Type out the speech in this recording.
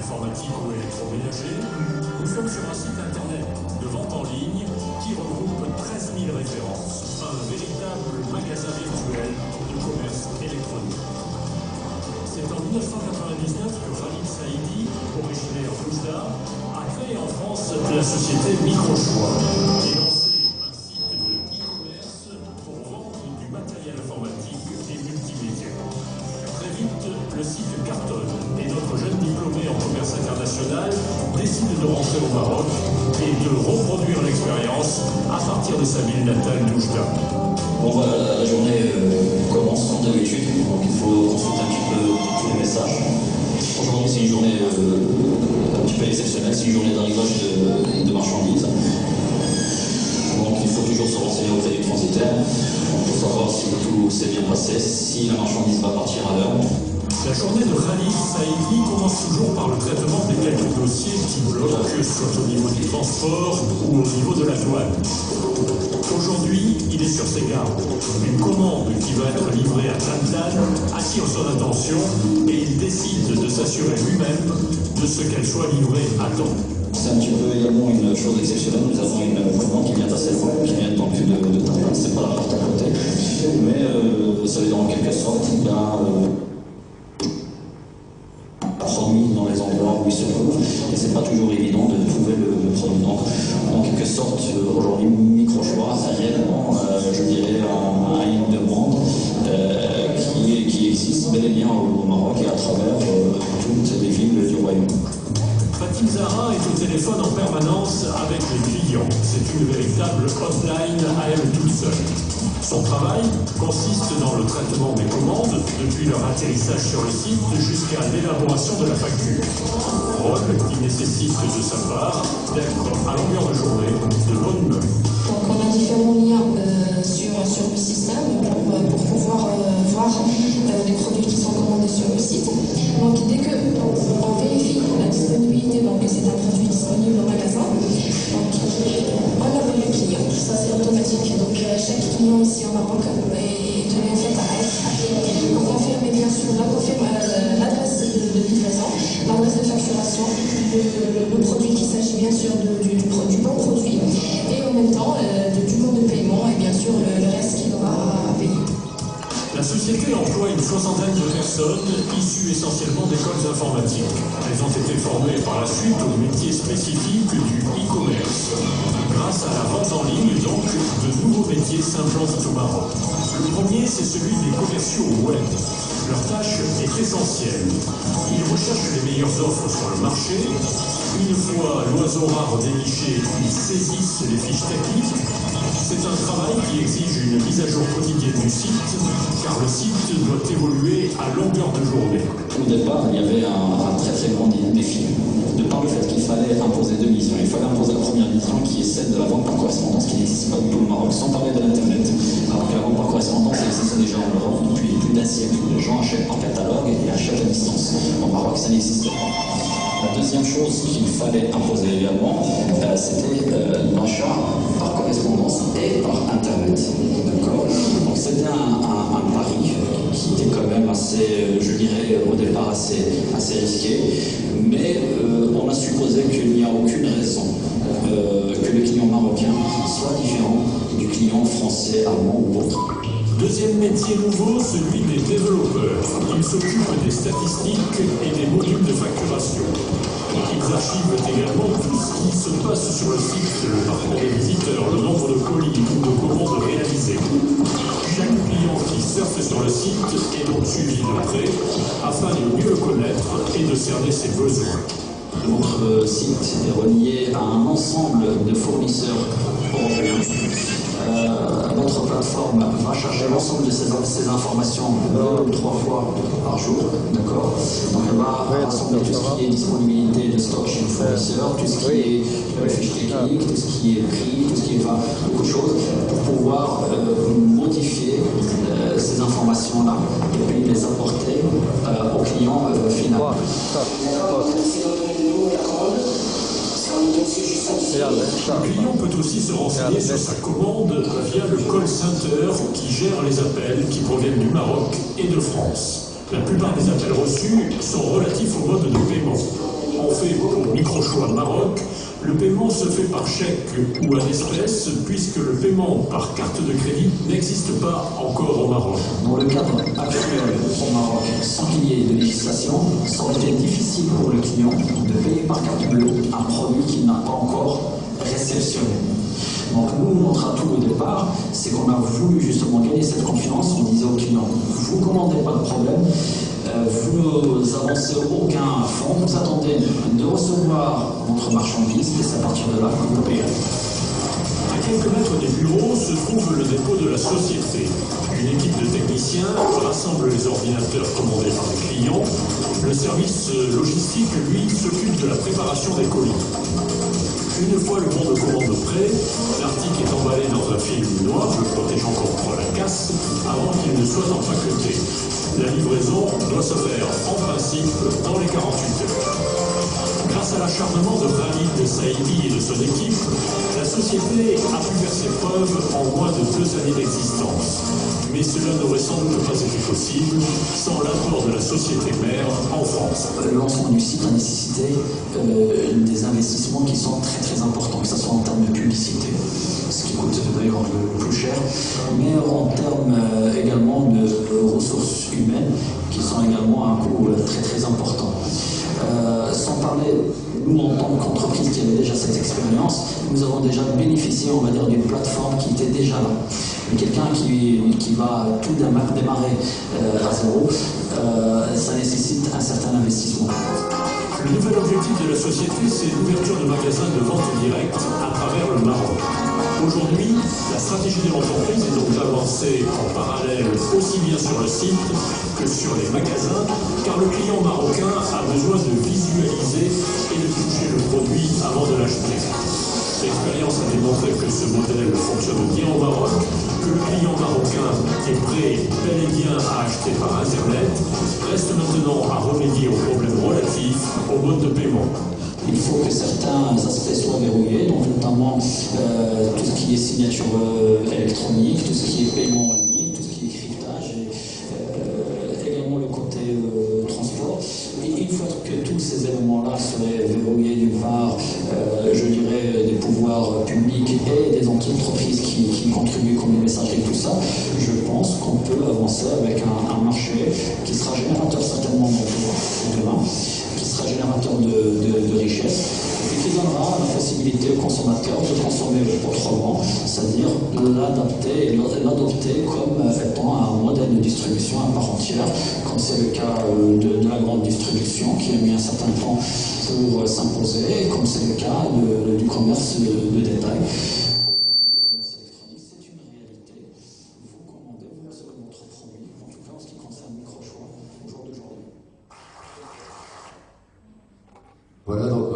informatique ou électroménager, nous sommes sur un site internet de vente en ligne qui regroupe 13 000 références. Un véritable magasin virtuel de commerce électronique. C'est en 1999 que Khalid Saidi, originaire d'Oujda, a créé en France la société Microchoix et lancé un site de e-commerce pour vendre du matériel informatique et multimédia. Très vite, le site cartonne et notre jeune diplômé en commerce international décide de rentrer au Maroc et de reproduire l'expérience à partir de sa ville natale d'Oujda. Bon, voilà, la journée commence comme d'habitude, donc il faut consulter un petit peu tous les messages. Aujourd'hui, c'est une journée un petit peu exceptionnelle, c'est une journée d'arrivage de marchandises. Donc il faut toujours se renseigner auprès du transitaire pour savoir si tout s'est bien passé, si la marchandise va partir à l'heure. La journée de Khalid Saidi commence toujours par le traitement des quelques dossiers qui bloquent, soit au niveau du transport ou au niveau de la douane. Aujourd'hui, il est sur ses gardes. Une commande qui va être livrée à Tantan attire son attention et il décide de s'assurer lui-même de ce qu'elle soit livrée à temps. C'est un petit peu également une chose exceptionnelle. Nous avons une commande qui vient d'assez loin, qui vient donc de Tantan. C'est pas la porte à côté, mais ça veut dire en quelque sorte qu'il a produit dans les endroits où il se trouve, et c'est pas toujours évident de trouver le produit. Donc, en quelque sorte, aujourd'hui, Microchoix a réellement, je dirais, une demande qui existe bel et bien au Maroc et à travers toutes les villes du royaume. Fatim Zahra est au téléphone en permanence avec les clients. C'est une véritable hotline à elle toute seule. Son travail consiste dans le traitement des commandes, depuis leur atterrissage sur le site jusqu'à l'élaboration de la facture. Rôle qui nécessite de sa part d'être à longueur de journée de bonne humeur. Donc on a différents liens sur le système pour pouvoir voir les produits qui sont commandés sur le site. Donc dès qu'on vérifie la disponibilité, donc c'est un produit disponible au magasin, donc on appelle le client, ça c'est automatique. Donc chaque client ici au Maroc est tenu en fait à être pour confirmer bien sûr l'adresse de livraison, l'adresse de facturation, le produit qu'il s'agit bien sûr du bon produit et en même temps du mode de paiement et bien sûr le reste qu'il aura à payer. La société emploie une soixantaine de personnes issues essentiellement d'écoles informatiques. Elles ont été formées par la suite aux métiers spécifiques du e-commerce. Grâce à la vente en ligne, donc, de nouveaux métiers s'implantent au Maroc. Le premier, c'est celui des commerciaux web. Leur tâche est essentielle. Ils recherchent les meilleures offres sur le marché. Une fois l'oiseau rare déniché, ils saisissent les fiches techniques. C'est un travail qui exige une mise à jour quotidienne du site, car le site doit évoluer à longueur de journée. Au départ, il y avait un très très grand défi, de par le fait qu'il fallait imposer deux missions. Il fallait imposer la première mission qui est celle de la vente par correspondance, qui n'existe pas du tout au Maroc, sans parler de l'Internet. Alors que la vente par correspondance existe déjà en Europe depuis plus d'un siècle. Les gens achètent en catalogue et achètent à distance. Au Maroc, ça n'existe pas. La deuxième chose qu'il fallait imposer également, c'était l'achat par correspondance et par Internet. D'accord ? Donc c'était un pari qui était quand même assez, je dirais, au départ assez risqué, mais on a supposé qu'il n'y a aucune raison que le client marocain soit différent du client français, allemand ou autre. Deuxième métier nouveau, celui des développeurs. Ils s'occupent des statistiques et des modules de facturation. Ils archivent également tout ce qui se passe sur le site, le parcours des visiteurs, le nombre de colis ou de commandes réalisées. Chaque client qui surfe sur le site est donc suivi de près afin de mieux le connaître et de cerner ses besoins. Notre site est relié à un ensemble de fournisseurs européens. Notre plateforme va charger l'ensemble de ces informations 2 ou 3 fois par jour, d'accord. Donc elle va rassembler tout ce qui est disponibilité de stock chez le fournisseur, tout ce qui est fiche technique, tout ce qui est prix, tout ce qui est beaucoup de choses, pour pouvoir modifier ces informations-là et puis les apporter au client final. Le client peut aussi se renseigner sur sa commande via le call center qui gère les appels qui proviennent du Maroc et de France. La plupart des appels reçus sont relatifs au mode de paiement. choix Maroc, le paiement se fait par chèque ou en espèces, puisque le paiement par carte de crédit n'existe pas encore au Maroc. Dans le cadre actuel au Maroc, sans qu'il y ait de législation, ça aurait été difficile pour le client de payer par carte bleue un produit qu'il n'a pas encore réceptionné. Donc nous, notre atout au départ, c'est qu'on a voulu justement gagner cette confiance. On disait au client, vous commandez pas de problème, vous avancez aucun fonds, vous attendez de recevoir votre marchandise et c'est à partir de là que vous payez. À quelques mètres des bureaux se trouve le dépôt de la société. Une équipe de techniciens rassemble les ordinateurs commandés par les clients. Le service logistique, lui, s'occupe de la préparation des colis. Une fois le bon de commande prêt, l'article est emballé dans un film noir, le protégeant contre la casse, avant qu'il ne soit empaqueté. La livraison doit se faire en principe dans les 48 heures. Grâce à l'acharnement de Khalid Saïdi et de son équipe, la société a pu faire ses preuves en moins de 2 années d'existence. Mais cela n'aurait sans doute pas été possible sans l'apport de la société mère en France. Le lancement du site a nécessité des investissements qui sont très très importants, que ce soit en termes de publicité, ce qui coûte d'ailleurs le plus cher, mais en termes également de ressources humaines qui sont également à un coût très très important. Sans parler, nous en tant qu'entreprise qui avait déjà cette expérience, nous avons déjà bénéficié, on va dire, d'une plateforme qui était déjà là. Mais quelqu'un qui va tout démarrer à zéro, ça nécessite un certain investissement. Le nouvel objectif de la société, c'est l'ouverture de magasins de vente directe à travers le Maroc. Aujourd'hui, la stratégie de l'entreprise est donc d'avancer en parallèle aussi bien sur le site que sur les magasins, car le client marocain a besoin de visualiser et de toucher le produit avant de l'acheter. L'expérience a démontré que ce modèle fonctionne bien au Maroc, que le client marocain est prêt bel et bien à acheter par Internet. Reste maintenant à remédier aux problèmes relatifs au mode de paiement. Il faut que certains aspects soient verrouillés, donc notamment tout ce qui est signature électronique, tout ce qui est paiement en ligne, tout ce qui est cryptage, et également le côté transport. Et une fois que tous ces éléments-là seraient verrouillés d'une part, je dirais, des pouvoirs publics et des entreprises qui contribuent comme les messageries, tout ça, je pense qu'on peut avancer avec un marché qui sera générateur certainement d'emplois demain, qui sera générateur de richesse et qui donnera la possibilité aux consommateurs de consommer autrement, c'est-à-dire l'adapter et l'adopter comme étant un modèle de distribution à part entière, comme c'est le cas de la grande distribution qui a mis un certain temps pour s'imposer, comme c'est le cas du commerce de détail. Le commerce électronique, c'est une réalité. Vous commandez, vous recevez votre produit, en tout cas en ce qui concerne Microchoix, au jour d'aujourd'hui. Voilà donc.